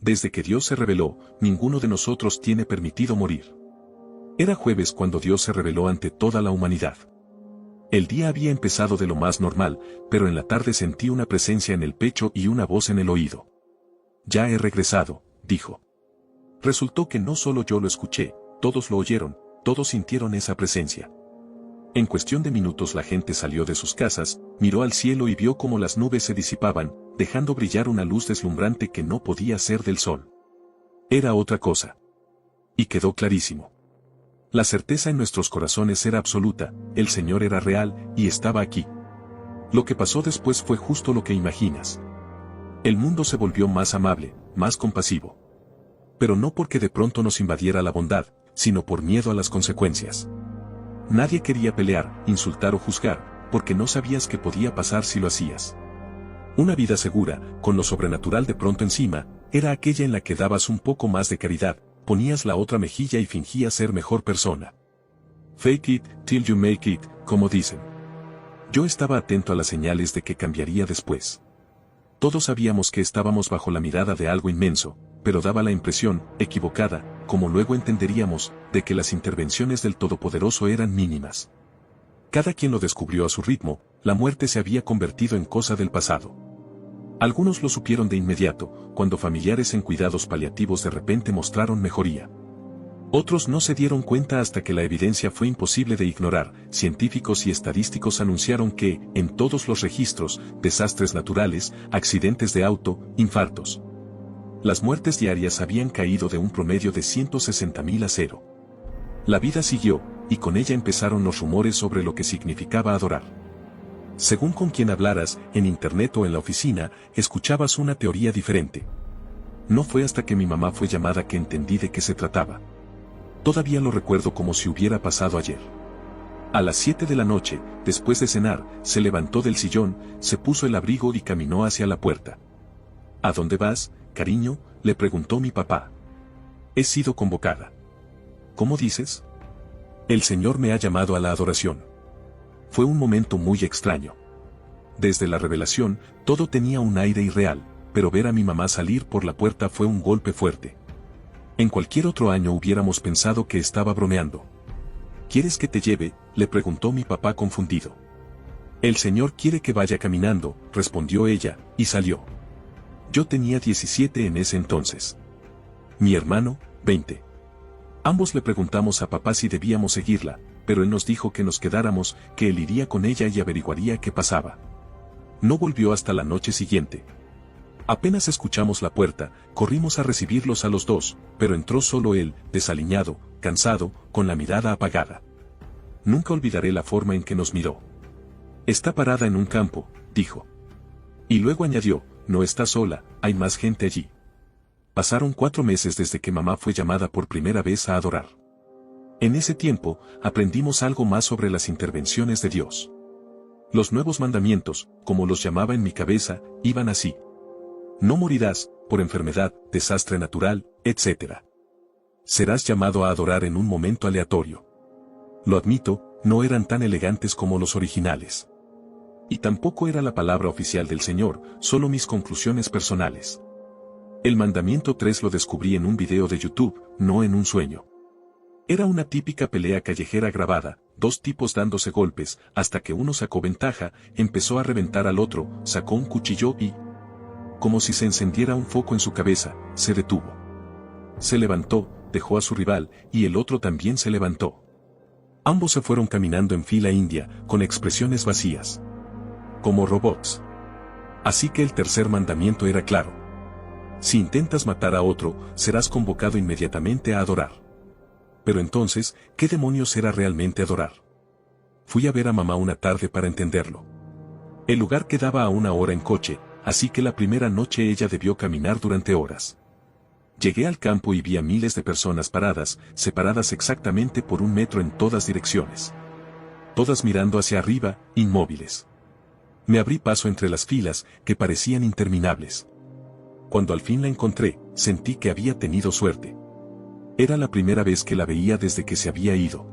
Desde que Dios se reveló, ninguno de nosotros tiene permitido morir. Era jueves cuando Dios se reveló ante toda la humanidad. El día había empezado de lo más normal, pero en la tarde sentí una presencia en el pecho y una voz en el oído. Ya he regresado, dijo. Resultó que no solo yo lo escuché, todos lo oyeron, todos sintieron esa presencia. En cuestión de minutos la gente salió de sus casas, miró al cielo y vio cómo las nubes se disipaban, dejando brillar una luz deslumbrante que no podía ser del sol. Era otra cosa. Y quedó clarísimo. La certeza en nuestros corazones era absoluta, el Señor era real, y estaba aquí. Lo que pasó después fue justo lo que imaginas. El mundo se volvió más amable, más compasivo. Pero no porque de pronto nos invadiera la bondad, sino por miedo a las consecuencias. Nadie quería pelear, insultar o juzgar, porque no sabías qué podía pasar si lo hacías. Una vida segura, con lo sobrenatural de pronto encima, era aquella en la que dabas un poco más de caridad, ponías la otra mejilla y fingías ser mejor persona. Fake it till you make it, como dicen. Yo estaba atento a las señales de que cambiaría después. Todos sabíamos que estábamos bajo la mirada de algo inmenso, pero daba la impresión, equivocada, como luego entenderíamos, de que las intervenciones del Todopoderoso eran mínimas. Cada quien lo descubrió a su ritmo, la muerte se había convertido en cosa del pasado. Algunos lo supieron de inmediato, cuando familiares en cuidados paliativos de repente mostraron mejoría. Otros no se dieron cuenta hasta que la evidencia fue imposible de ignorar. Científicos y estadísticos anunciaron que, en todos los registros, desastres naturales, accidentes de auto, infartos. Las muertes diarias habían caído de un promedio de 160.000 a 0. La vida siguió, y con ella empezaron los rumores sobre lo que significaba adorar. Según con quien hablaras, en internet o en la oficina, escuchabas una teoría diferente. No fue hasta que mi mamá fue llamada que entendí de qué se trataba. Todavía lo recuerdo como si hubiera pasado ayer. A las 7 de la noche, después de cenar, se levantó del sillón, se puso el abrigo y caminó hacia la puerta. ¿A dónde vas, cariño?, le preguntó mi papá. He sido convocada. ¿Cómo dices? El Señor me ha llamado a la adoración. Fue un momento muy extraño. Desde la revelación, todo tenía un aire irreal, pero ver a mi mamá salir por la puerta fue un golpe fuerte. En cualquier otro año hubiéramos pensado que estaba bromeando. ¿Quieres que te lleve?, le preguntó mi papá confundido. El Señor quiere que vaya caminando, respondió ella, y salió. Yo tenía 17 en ese entonces. Mi hermano, 20. Ambos le preguntamos a papá si debíamos seguirla, pero él nos dijo que nos quedáramos, que él iría con ella y averiguaría qué pasaba. No volvió hasta la noche siguiente. Apenas escuchamos la puerta, corrimos a recibirlos a los dos, pero entró solo él, desaliñado, cansado, con la mirada apagada. Nunca olvidaré la forma en que nos miró. Está parada en un campo, dijo. Y luego añadió, no está sola, hay más gente allí. Pasaron 4 meses desde que mamá fue llamada por primera vez a adorar. En ese tiempo, aprendimos algo más sobre las intervenciones de Dios. Los nuevos mandamientos, como los llamaba en mi cabeza, iban así. No morirás, por enfermedad, desastre natural, etc. Serás llamado a adorar en un momento aleatorio. Lo admito, no eran tan elegantes como los originales. Y tampoco era la palabra oficial del Señor, solo mis conclusiones personales. El mandamiento 3 lo descubrí en un video de YouTube, no en un sueño. Era una típica pelea callejera grabada, 2 tipos dándose golpes, hasta que uno sacó ventaja, empezó a reventar al otro, sacó un cuchillo y, como si se encendiera un foco en su cabeza, se detuvo. Se levantó, dejó a su rival, y el otro también se levantó. Ambos se fueron caminando en fila india, con expresiones vacías. Como robots. Así que el tercer mandamiento era claro. Si intentas matar a otro, serás convocado inmediatamente a adorar. Pero entonces, ¿qué demonios era realmente adorar? Fui a ver a mamá una tarde para entenderlo. El lugar quedaba a 1 hora en coche, así que la primera noche ella debió caminar durante horas. Llegué al campo y vi a miles de personas paradas, separadas exactamente por 1 metro en todas direcciones. Todas mirando hacia arriba, inmóviles. Me abrí paso entre las filas, que parecían interminables. Cuando al fin la encontré, sentí que había tenido suerte. Era la primera vez que la veía desde que se había ido.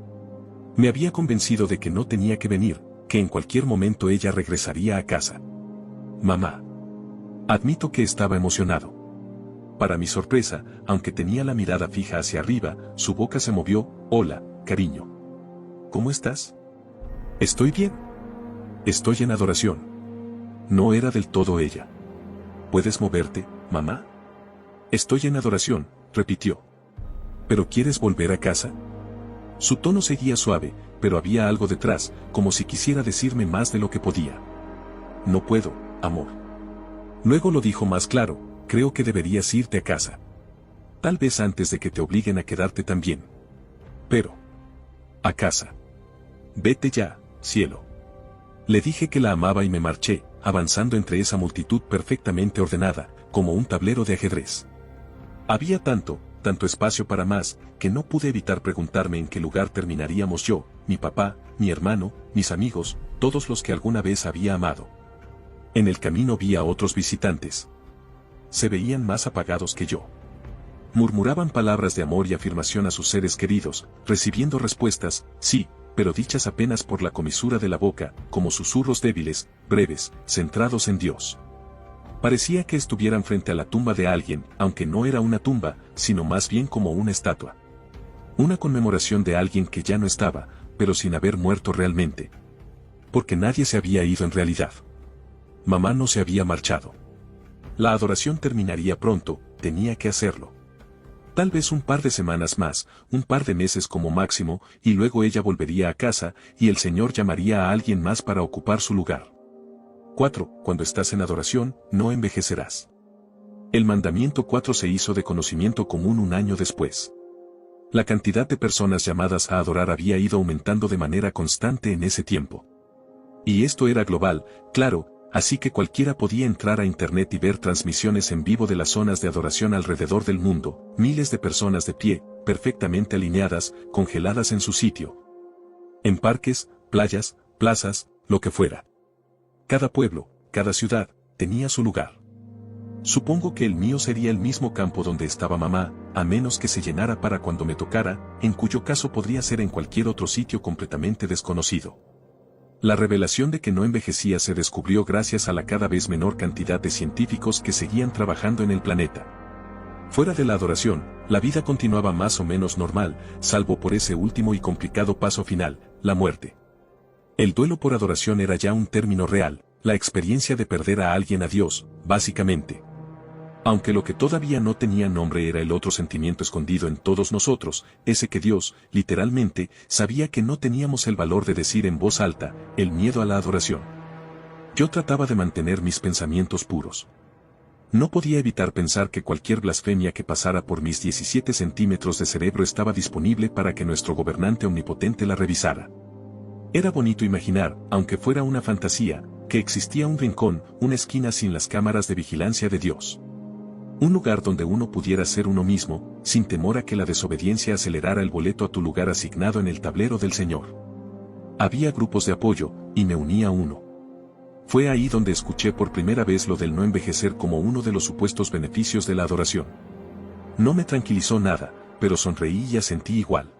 Me había convencido de que no tenía que venir, que en cualquier momento ella regresaría a casa. Mamá. Admito que estaba emocionado. Para mi sorpresa, aunque tenía la mirada fija hacia arriba, su boca se movió. Hola, cariño. ¿Cómo estás? Estoy bien. Estoy en adoración. No era del todo ella. ¿Puedes moverte, mamá? Estoy en adoración, repitió. ¿Pero quieres volver a casa? Su tono seguía suave, pero había algo detrás, como si quisiera decirme más de lo que podía. No puedo, amor. Luego lo dijo más claro, creo que deberías irte a casa. Tal vez antes de que te obliguen a quedarte también. Pero... a casa. Vete ya, cielo. Le dije que la amaba y me marché, avanzando entre esa multitud perfectamente ordenada, como un tablero de ajedrez. Había tanto espacio para más, que no pude evitar preguntarme en qué lugar terminaríamos yo, mi papá, mi hermano, mis amigos, todos los que alguna vez había amado. En el camino vi a otros visitantes. Se veían más apagados que yo. Murmuraban palabras de amor y afirmación a sus seres queridos, recibiendo respuestas, sí, pero dichas apenas por la comisura de la boca, como susurros débiles, breves, centrados en Dios. Parecía que estuvieran frente a la tumba de alguien, aunque no era una tumba, sino más bien como una estatua. Una conmemoración de alguien que ya no estaba, pero sin haber muerto realmente. Porque nadie se había ido en realidad. Mamá no se había marchado. La adoración terminaría pronto, tenía que hacerlo. Tal vez un par de semanas más, un par de meses como máximo, y luego ella volvería a casa, y el Señor llamaría a alguien más para ocupar su lugar. 4. Cuando estás en adoración, no envejecerás. El mandamiento 4 se hizo de conocimiento común un año después. La cantidad de personas llamadas a adorar había ido aumentando de manera constante en ese tiempo. Y esto era global, claro, así que cualquiera podía entrar a internet y ver transmisiones en vivo de las zonas de adoración alrededor del mundo, miles de personas de pie, perfectamente alineadas, congeladas en su sitio. En parques, playas, plazas, lo que fuera. Cada pueblo, cada ciudad, tenía su lugar. Supongo que el mío sería el mismo campo donde estaba mamá, a menos que se llenara para cuando me tocara, en cuyo caso podría ser en cualquier otro sitio completamente desconocido. La revelación de que no envejecía se descubrió gracias a la cada vez menor cantidad de científicos que seguían trabajando en el planeta. Fuera de la adoración, la vida continuaba más o menos normal, salvo por ese último y complicado paso final, la muerte. El duelo por adoración era ya un término real, la experiencia de perder a alguien a Dios, básicamente. Aunque lo que todavía no tenía nombre era el otro sentimiento escondido en todos nosotros, ese que Dios, literalmente, sabía que no teníamos el valor de decir en voz alta, el miedo a la adoración. Yo trataba de mantener mis pensamientos puros. No podía evitar pensar que cualquier blasfemia que pasara por mis 17 centímetros de cerebro estaba disponible para que nuestro gobernante omnipotente la revisara. Era bonito imaginar, aunque fuera una fantasía, que existía un rincón, una esquina sin las cámaras de vigilancia de Dios. Un lugar donde uno pudiera ser uno mismo, sin temor a que la desobediencia acelerara el boleto a tu lugar asignado en el tablero del Señor. Había grupos de apoyo, y me uní a uno. Fue ahí donde escuché por primera vez lo del no envejecer como uno de los supuestos beneficios de la adoración. No me tranquilizó nada, pero sonreí y asentí igual.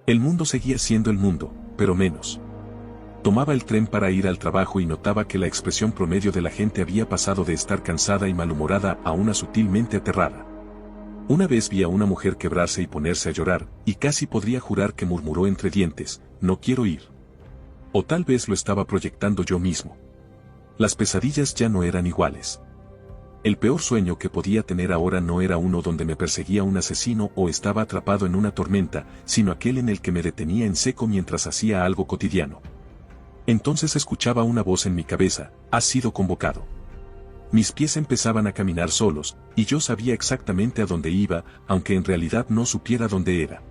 El mundo seguía siendo el mundo, pero menos. Tomaba el tren para ir al trabajo y notaba que la expresión promedio de la gente había pasado de estar cansada y malhumorada a una sutilmente aterrada. Una vez vi a una mujer quebrarse y ponerse a llorar, y casi podría jurar que murmuró entre dientes, no quiero ir. O tal vez lo estaba proyectando yo mismo. Las pesadillas ya no eran iguales. El peor sueño que podía tener ahora no era uno donde me perseguía un asesino o estaba atrapado en una tormenta, sino aquel en el que me detenía en seco mientras hacía algo cotidiano. Entonces escuchaba una voz en mi cabeza, has sido convocado. Mis pies empezaban a caminar solos, y yo sabía exactamente a dónde iba, aunque en realidad no supiera dónde era.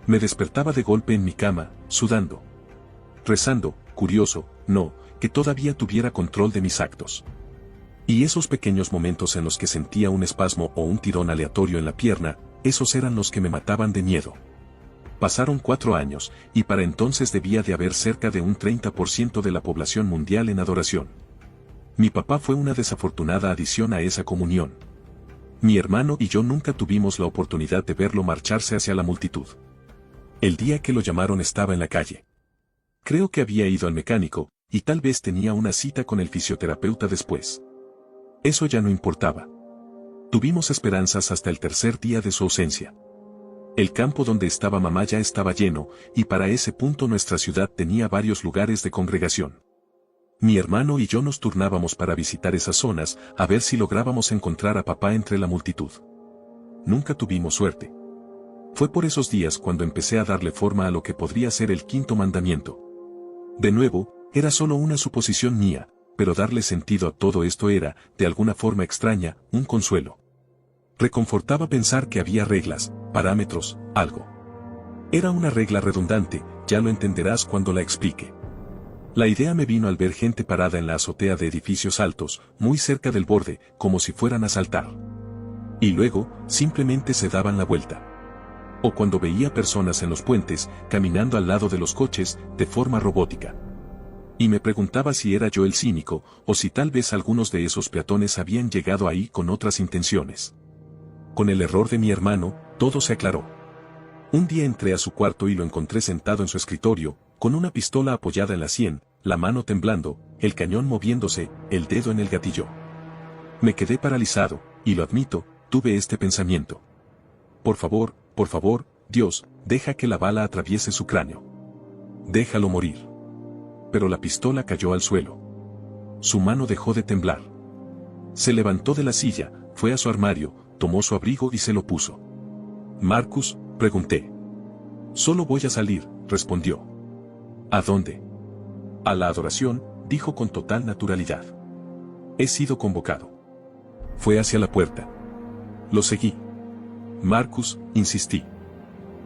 Me despertaba de golpe en mi cama, sudando. Rezando, curioso, no, que todavía tuviera control de mis actos. Y esos pequeños momentos en los que sentía un espasmo o un tirón aleatorio en la pierna, esos eran los que me mataban de miedo. Pasaron 4 años, y para entonces debía de haber cerca de un 30% de la población mundial en adoración. Mi papá fue una desafortunada adición a esa comunión. Mi hermano y yo nunca tuvimos la oportunidad de verlo marcharse hacia la multitud. El día que lo llamaron estaba en la calle. Creo que había ido al mecánico, y tal vez tenía una cita con el fisioterapeuta después. Eso ya no importaba. Tuvimos esperanzas hasta el tercer día de su ausencia. El campo donde estaba mamá ya estaba lleno, y para ese punto nuestra ciudad tenía varios lugares de congregación. Mi hermano y yo nos turnábamos para visitar esas zonas, a ver si lográbamos encontrar a papá entre la multitud. Nunca tuvimos suerte. Fue por esos días cuando empecé a darle forma a lo que podría ser el quinto mandamiento. De nuevo, era solo una suposición mía, pero darle sentido a todo esto era, de alguna forma extraña, un consuelo. Reconfortaba pensar que había reglas, parámetros, algo. Era una regla redundante, ya lo entenderás cuando la explique. La idea me vino al ver gente parada en la azotea de edificios altos, muy cerca del borde, como si fueran a saltar. Y luego, simplemente se daban la vuelta. O cuando veía personas en los puentes, caminando al lado de los coches, de forma robótica. Y me preguntaba si era yo el cínico, o si tal vez algunos de esos peatones habían llegado ahí con otras intenciones. Con el error de mi hermano, todo se aclaró. Un día entré a su cuarto y lo encontré sentado en su escritorio, con una pistola apoyada en la sien, la mano temblando, el cañón moviéndose, el dedo en el gatillo. Me quedé paralizado, y lo admito, tuve este pensamiento. Por favor, Dios, deja que la bala atraviese su cráneo. Déjalo morir. Pero la pistola cayó al suelo. Su mano dejó de temblar. Se levantó de la silla, fue a su armario, tomó su abrigo y se lo puso. «Marcus», pregunté. «Solo voy a salir», respondió. «¿A dónde?» «A la adoración», dijo con total naturalidad. «He sido convocado». Fue hacia la puerta. Lo seguí. «Marcus», insistí.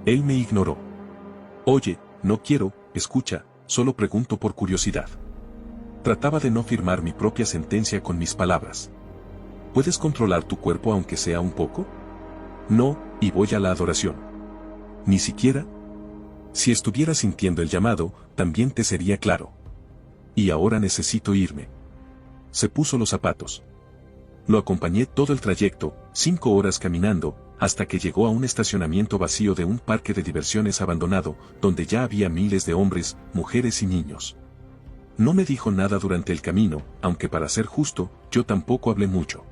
Él me ignoró. «Oye, no quiero, escucha, solo pregunto por curiosidad». Trataba de no firmar mi propia sentencia con mis palabras. ¿Puedes controlar tu cuerpo aunque sea un poco? No, y voy a la adoración. ¿Ni siquiera? Si estuviera sintiendo el llamado, también te sería claro. Y ahora necesito irme. Se puso los zapatos. Lo acompañé todo el trayecto, 5 horas caminando, hasta que llegó a un estacionamiento vacío de un parque de diversiones abandonado, donde ya había miles de hombres, mujeres y niños. No me dijo nada durante el camino, aunque para ser justo, yo tampoco hablé mucho.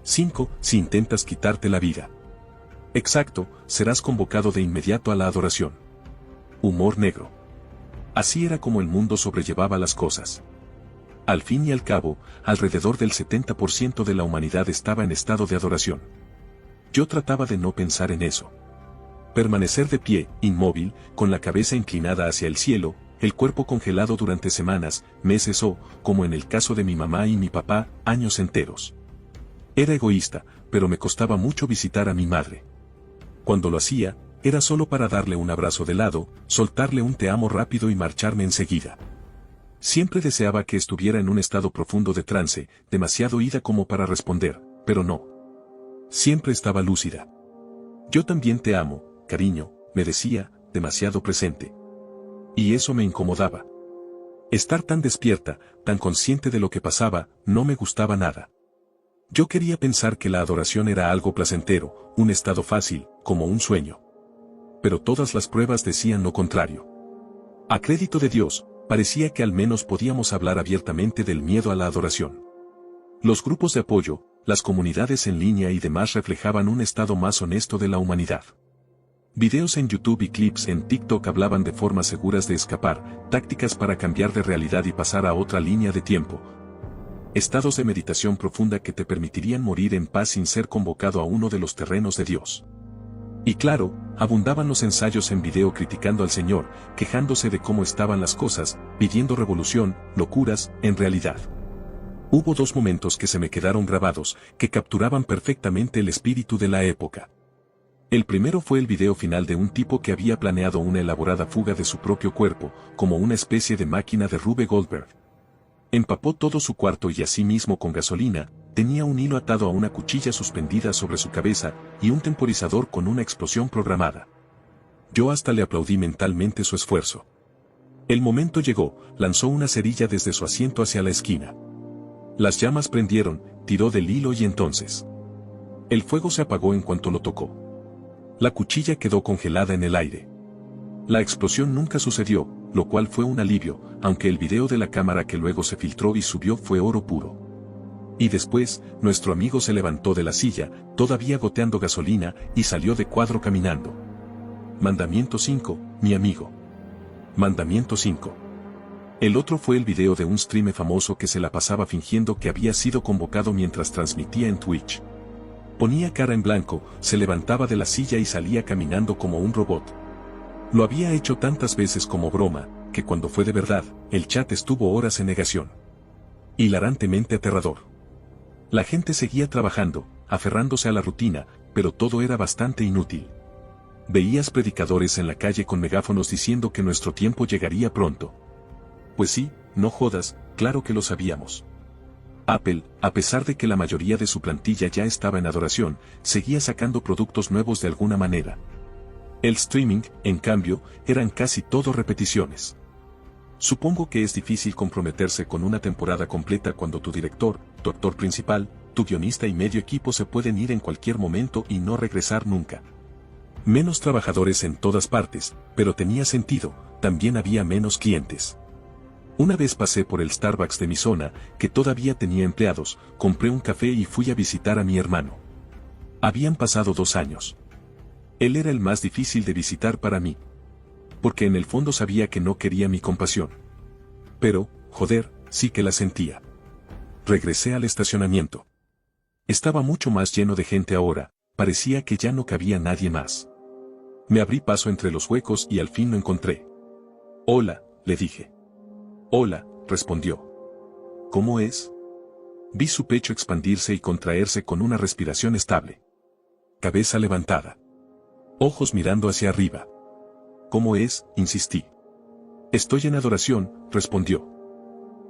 5. Si intentas quitarte la vida. Exacto, serás convocado de inmediato a la adoración. Humor negro. Así era como el mundo sobrellevaba las cosas. Al fin y al cabo, alrededor del 70% de la humanidad estaba en estado de adoración. Yo trataba de no pensar en eso. Permanecer de pie, inmóvil, con la cabeza inclinada hacia el cielo, el cuerpo congelado durante semanas, meses o, como en el caso de mi mamá y mi papá, años enteros. Era egoísta, pero me costaba mucho visitar a mi madre. Cuando lo hacía, era solo para darle un abrazo de lado, soltarle un te amo rápido y marcharme enseguida. Siempre deseaba que estuviera en un estado profundo de trance, demasiado ida como para responder, pero no. Siempre estaba lúcida. Yo también te amo, cariño, me decía, demasiado presente. Y eso me incomodaba. Estar tan despierta, tan consciente de lo que pasaba, no me gustaba nada. Yo quería pensar que la adoración era algo placentero, un estado fácil, como un sueño. Pero todas las pruebas decían lo contrario. A crédito de Dios, parecía que al menos podíamos hablar abiertamente del miedo a la adoración. Los grupos de apoyo, las comunidades en línea y demás reflejaban un estado más honesto de la humanidad. Videos en YouTube y clips en TikTok hablaban de formas seguras de escapar, tácticas para cambiar de realidad y pasar a otra línea de tiempo. Estados de meditación profunda que te permitirían morir en paz sin ser convocado a uno de los terrenos de Dios. Y claro, abundaban los ensayos en video criticando al Señor, quejándose de cómo estaban las cosas, pidiendo revolución, locuras, en realidad. Hubo 2 momentos que se me quedaron grabados, que capturaban perfectamente el espíritu de la época. El primero fue el video final de un tipo que había planeado una elaborada fuga de su propio cuerpo, como una especie de máquina de Rube Goldberg. Empapó todo su cuarto y asimismo con gasolina, tenía un hilo atado a una cuchilla suspendida sobre su cabeza, y un temporizador con una explosión programada. Yo hasta le aplaudí mentalmente su esfuerzo. El momento llegó, lanzó una cerilla desde su asiento hacia la esquina. Las llamas prendieron, tiró del hilo y entonces. El fuego se apagó en cuanto lo tocó. La cuchilla quedó congelada en el aire. La explosión nunca sucedió, lo cual fue un alivio, aunque el video de la cámara que luego se filtró y subió fue oro puro. Y después, nuestro amigo se levantó de la silla, todavía goteando gasolina, y salió de cuadro caminando. Mandamiento 5, mi amigo. Mandamiento 5. El otro fue el video de un streamer famoso que se la pasaba fingiendo que había sido convocado mientras transmitía en Twitch. Ponía cara en blanco, se levantaba de la silla y salía caminando como un robot. Lo había hecho tantas veces como broma, que cuando fue de verdad, el chat estuvo horas en negación. Hilarantemente aterrador. La gente seguía trabajando, aferrándose a la rutina, pero todo era bastante inútil. Veías predicadores en la calle con megáfonos diciendo que nuestro tiempo llegaría pronto. Pues sí, no jodas, claro que lo sabíamos. Apple, a pesar de que la mayoría de su plantilla ya estaba en adoración, seguía sacando productos nuevos de alguna manera. El streaming, en cambio, eran casi todo repeticiones. Supongo que es difícil comprometerse con una temporada completa cuando tu director, tu actor principal, tu guionista y medio equipo se pueden ir en cualquier momento y no regresar nunca. Menos trabajadores en todas partes, pero tenía sentido, también había menos clientes. Una vez pasé por el Starbucks de mi zona, que todavía tenía empleados, compré un café y fui a visitar a mi hermano. Habían pasado 2 años. Él era el más difícil de visitar para mí. Porque en el fondo sabía que no quería mi compasión. Pero, joder, sí que la sentía. Regresé al estacionamiento. Estaba mucho más lleno de gente ahora, parecía que ya no cabía nadie más. Me abrí paso entre los huecos y al fin lo encontré. Hola, le dije. Hola, respondió. ¿Cómo es? Vi su pecho expandirse y contraerse con una respiración estable. Cabeza levantada. Ojos mirando hacia arriba. ¿Cómo es? Insistí. Estoy en adoración, respondió.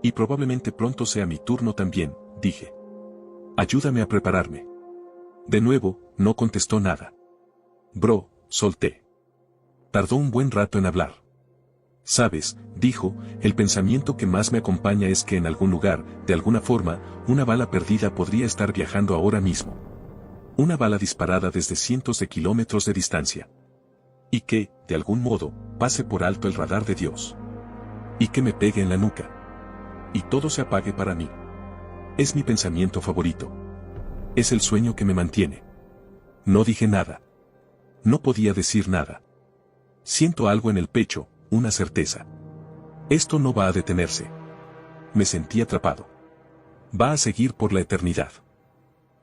Y probablemente pronto sea mi turno también, dije. Ayúdame a prepararme. De nuevo, no contestó nada. Bro, solté. Tardó un buen rato en hablar. Sabes, dijo, el pensamiento que más me acompaña es que en algún lugar, de alguna forma, una bala perdida podría estar viajando ahora mismo. Una bala disparada desde cientos de kilómetros de distancia. Y que, de algún modo, pase por alto el radar de Dios. Y que me pegue en la nuca. Y todo se apague para mí. Es mi pensamiento favorito. Es el sueño que me mantiene. No dije nada. No podía decir nada. Siento algo en el pecho, una certeza. Esto no va a detenerse. Me sentí atrapado. Va a seguir por la eternidad.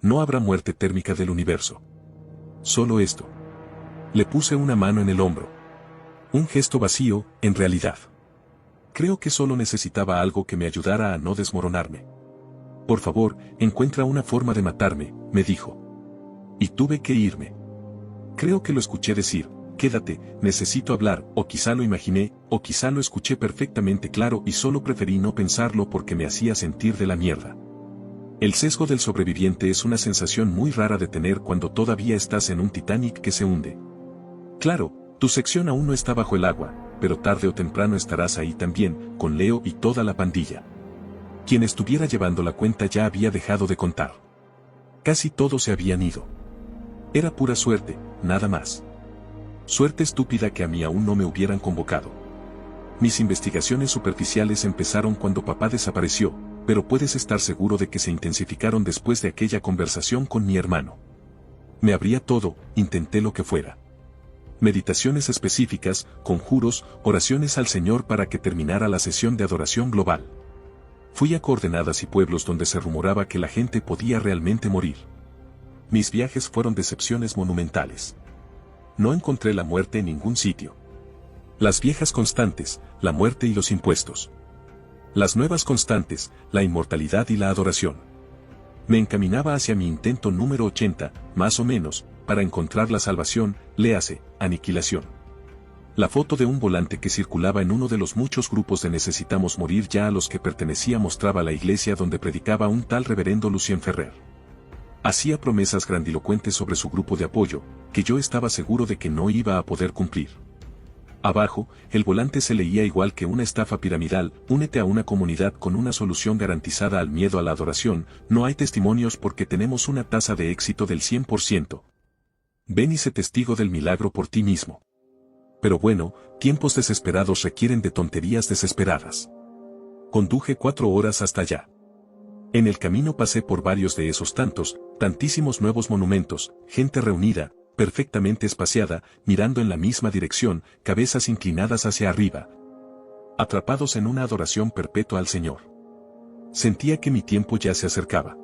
No habrá muerte térmica del universo. Solo esto. Le puse una mano en el hombro. Un gesto vacío, en realidad. Creo que solo necesitaba algo que me ayudara a no desmoronarme. Por favor, encuentra una forma de matarme, me dijo. Y tuve que irme. Creo que lo escuché decir, quédate, necesito hablar, o quizá lo imaginé, o quizá lo escuché perfectamente claro y solo preferí no pensarlo porque me hacía sentir de la mierda. El sesgo del sobreviviente es una sensación muy rara de tener cuando todavía estás en un Titanic que se hunde. Claro, tu sección aún no está bajo el agua, pero tarde o temprano estarás ahí también, con Leo y toda la pandilla. Quien estuviera llevando la cuenta ya había dejado de contar. Casi todos se habían ido. Era pura suerte, nada más. Suerte estúpida que a mí aún no me hubieran convocado. Mis investigaciones superficiales empezaron cuando papá desapareció, pero puedes estar seguro de que se intensificaron después de aquella conversación con mi hermano. Me abría todo, intenté lo que fuera. Meditaciones específicas, conjuros, oraciones al Señor para que terminara la sesión de adoración global. Fui a coordenadas y pueblos donde se rumoraba que la gente podía realmente morir. Mis viajes fueron decepciones monumentales. No encontré la muerte en ningún sitio. Las viejas constantes, la muerte y los impuestos. Las nuevas constantes, la inmortalidad y la adoración. Me encaminaba hacia mi intento número 80, más o menos, para encontrar la salvación, léase, aniquilación. La foto de un volante que circulaba en uno de los muchos grupos de Necesitamos Morir ya a los que pertenecía mostraba la iglesia donde predicaba un tal reverendo Lucien Ferrer. Hacía promesas grandilocuentes sobre su grupo de apoyo, que yo estaba seguro de que no iba a poder cumplir. Abajo, el volante se leía igual que una estafa piramidal, únete a una comunidad con una solución garantizada al miedo a la adoración, no hay testimonios porque tenemos una tasa de éxito del 100%. Ven y sé testigo del milagro por ti mismo. Pero bueno, tiempos desesperados requieren de tonterías desesperadas. Conduje 4 horas hasta allá. En el camino pasé por varios de esos tantísimos nuevos monumentos, gente reunida, perfectamente espaciada, mirando en la misma dirección, cabezas inclinadas hacia arriba, atrapados en una adoración perpetua al Señor. Sentía que mi tiempo ya se acercaba.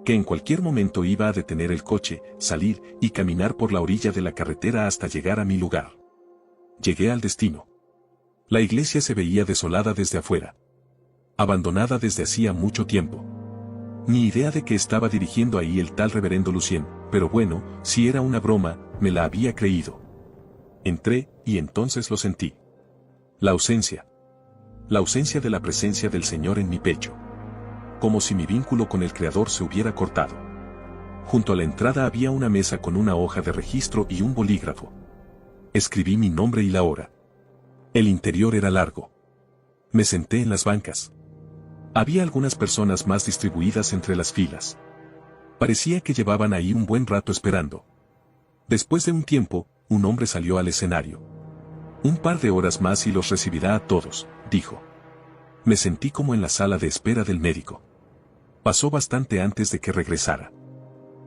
Que en cualquier momento iba a detener el coche, salir y caminar por la orilla de la carretera hasta llegar a mi lugar. Llegué al destino. La iglesia se veía desolada desde afuera. Abandonada desde hacía mucho tiempo. Ni idea de que estaba dirigiendo ahí el tal reverendo Lucien, pero bueno, si era una broma, me la había creído. Entré, y entonces lo sentí. La ausencia. La ausencia de la presencia del Señor en mi pecho. Como si mi vínculo con el Creador se hubiera cortado. Junto a la entrada había una mesa con una hoja de registro y un bolígrafo. Escribí mi nombre y la hora. El interior era largo. Me senté en las bancas. Había algunas personas más distribuidas entre las filas. Parecía que llevaban ahí un buen rato esperando. Después de un tiempo, un hombre salió al escenario. Un par de horas más y los recibirá a todos, dijo. Me sentí como en la sala de espera del médico. Pasó bastante antes de que regresara.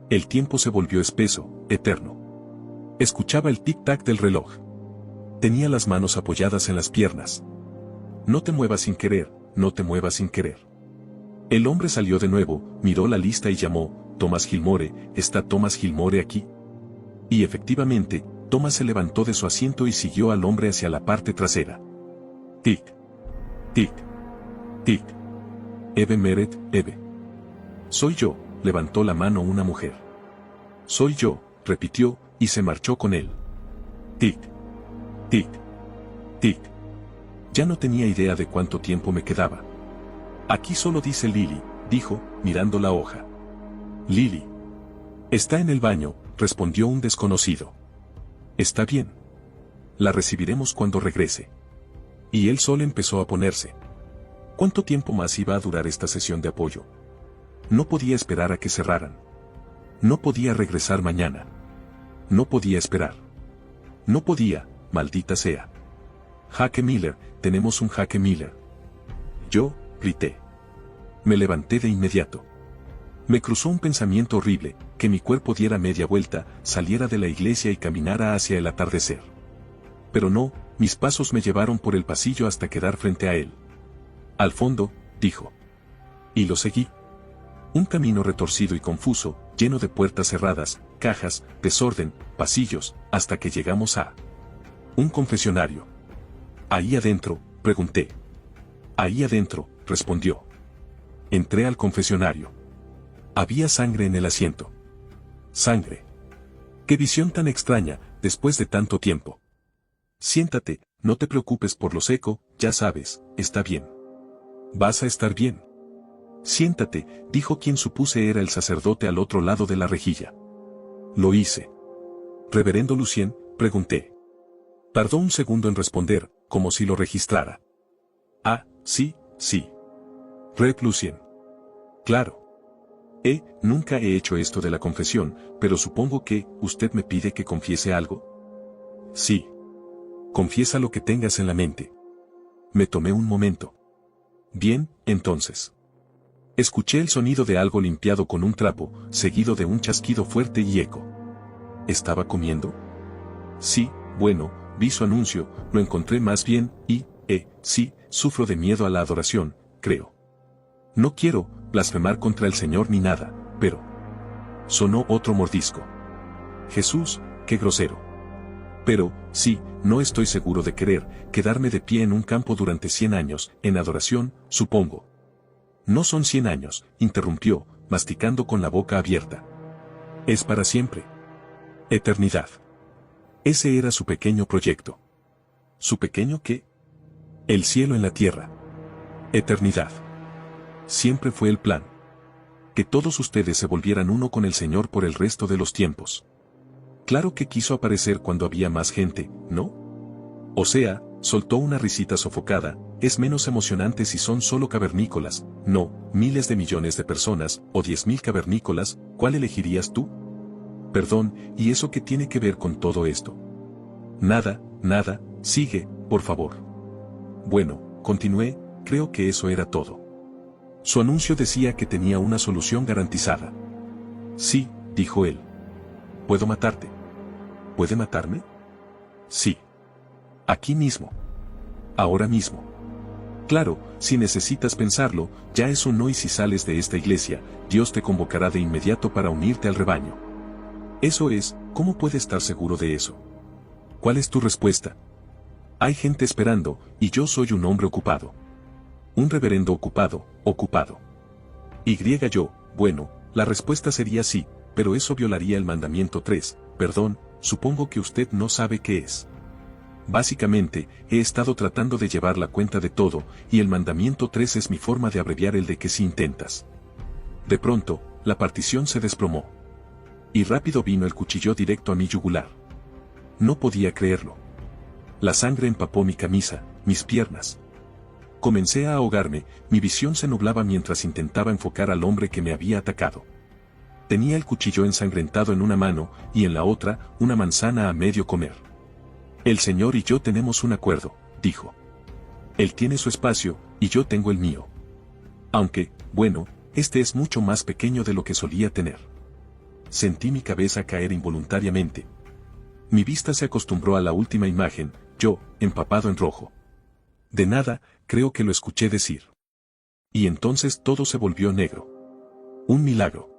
El tiempo se volvió espeso, eterno. Escuchaba el tic-tac del reloj. Tenía las manos apoyadas en las piernas. No te muevas sin querer, no te muevas sin querer. El hombre salió de nuevo, miró la lista y llamó, Thomas Gilmore, ¿está Thomas Gilmore aquí? Y efectivamente, Thomas se levantó de su asiento y siguió al hombre hacia la parte trasera. Tic, tic, tic. Eve Meret, Eve. Soy yo, levantó la mano una mujer. Soy yo, repitió, y se marchó con él. Tic, tic, tic. Ya no tenía idea de cuánto tiempo me quedaba. Aquí solo dice Lily, dijo, mirando la hoja. Lily. Está en el baño, respondió un desconocido. Está bien. La recibiremos cuando regrese. Y el sol empezó a ponerse. ¿Cuánto tiempo más iba a durar esta sesión de apoyo? No podía esperar a que cerraran. No podía regresar mañana. No podía esperar. No podía, maldita sea. Jaque Miller, tenemos un Jaque Miller. Yo, grité. Me levanté de inmediato. Me cruzó un pensamiento horrible, que mi cuerpo diera media vuelta, saliera de la iglesia y caminara hacia el atardecer. Pero no, mis pasos me llevaron por el pasillo hasta quedar frente a él. Al fondo, dijo. Y lo seguí. Un camino retorcido y confuso, lleno de puertas cerradas, cajas, desorden, pasillos, hasta que llegamos a un confesionario. Ahí adentro, pregunté. Ahí adentro, respondió. Entré al confesionario. Había sangre en el asiento. Sangre. Qué visión tan extraña, después de tanto tiempo. Siéntate, no te preocupes por lo seco, ya sabes, está bien. Vas a estar bien. Siéntate, dijo quien supuse era el sacerdote al otro lado de la rejilla. Lo hice. Reverendo Lucien, pregunté. Tardó un segundo en responder, como si lo registrara. Ah, sí, sí. Rev Lucien. Claro. Nunca he hecho esto de la confesión, pero supongo que, ¿usted me pide que confiese algo? Sí. Confiesa lo que tengas en la mente. Me tomé un momento. Bien, entonces. Escuché el sonido de algo limpiado con un trapo, seguido de un chasquido fuerte y eco. ¿Estaba comiendo? Sí, bueno, vi su anuncio, lo encontré más bien, y, sí, sufro de miedo a la adoración, creo. No quiero blasfemar contra el Señor ni nada, pero... Sonó otro mordisco. Jesús, qué grosero. Pero, sí, no estoy seguro de querer quedarme de pie en un campo durante 100 años, en adoración, supongo. No son 100 años, interrumpió, masticando con la boca abierta. Es para siempre. Eternidad. Ese era su pequeño proyecto. ¿Su pequeño qué? El cielo en la tierra. Eternidad. Siempre fue el plan. Que todos ustedes se volvieran uno con el Señor por el resto de los tiempos. Claro que quiso aparecer cuando había más gente, ¿no? O sea, soltó una risita sofocada, es menos emocionante si son solo cavernícolas, no, miles de millones de personas, o 10.000 cavernícolas, ¿cuál elegirías tú? Perdón, ¿y eso qué tiene que ver con todo esto? Nada, nada, sigue, por favor. Bueno, continué, creo que eso era todo. Su anuncio decía que tenía una solución garantizada. Sí, dijo él. ¿Puedo matarte? ¿Puede matarme? Sí. Aquí mismo. Ahora mismo. Claro, si necesitas pensarlo, ya es un no, y si sales de esta iglesia, Dios te convocará de inmediato para unirte al rebaño. Eso es, ¿cómo puede estar seguro de eso? ¿Cuál es tu respuesta? Hay gente esperando, y yo soy un hombre ocupado. Un reverendo ocupado, ocupado. Yo, bueno, la respuesta sería sí, pero eso violaría el mandamiento 3, perdón, supongo que usted no sabe qué es. Básicamente, he estado tratando de llevar la cuenta de todo, y el mandamiento 3 es mi forma de abreviar el de que si intentas. De pronto, la partición se desplomó. Y rápido vino el cuchillo directo a mi yugular. No podía creerlo. La sangre empapó mi camisa, mis piernas. Comencé a ahogarme, mi visión se nublaba mientras intentaba enfocar al hombre que me había atacado. Tenía el cuchillo ensangrentado en una mano, y en la otra, una manzana a medio comer. El Señor y yo tenemos un acuerdo, dijo. Él tiene su espacio, y yo tengo el mío. Aunque, bueno, este es mucho más pequeño de lo que solía tener. Sentí mi cabeza caer involuntariamente. Mi vista se acostumbró a la última imagen, yo, empapado en rojo. De nada, creo que lo escuché decir. Y entonces todo se volvió negro. Un milagro.